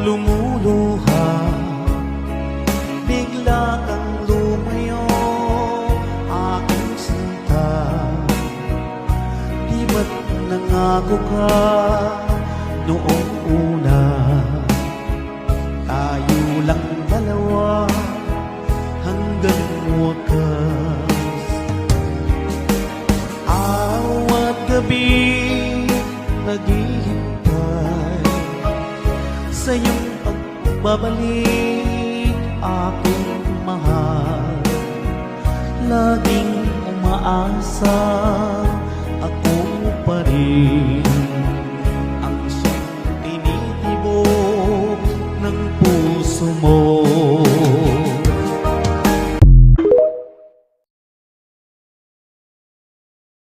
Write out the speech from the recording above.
lumuluha, bigla kang lumayo, aking sinta. Di ba't nangako ka noong una, tayo lang dalawa hanggang wakas. Araw at gabi naghihintay sa iyong pagbabalik, aking mahal. Laging umaasa, ako pa rin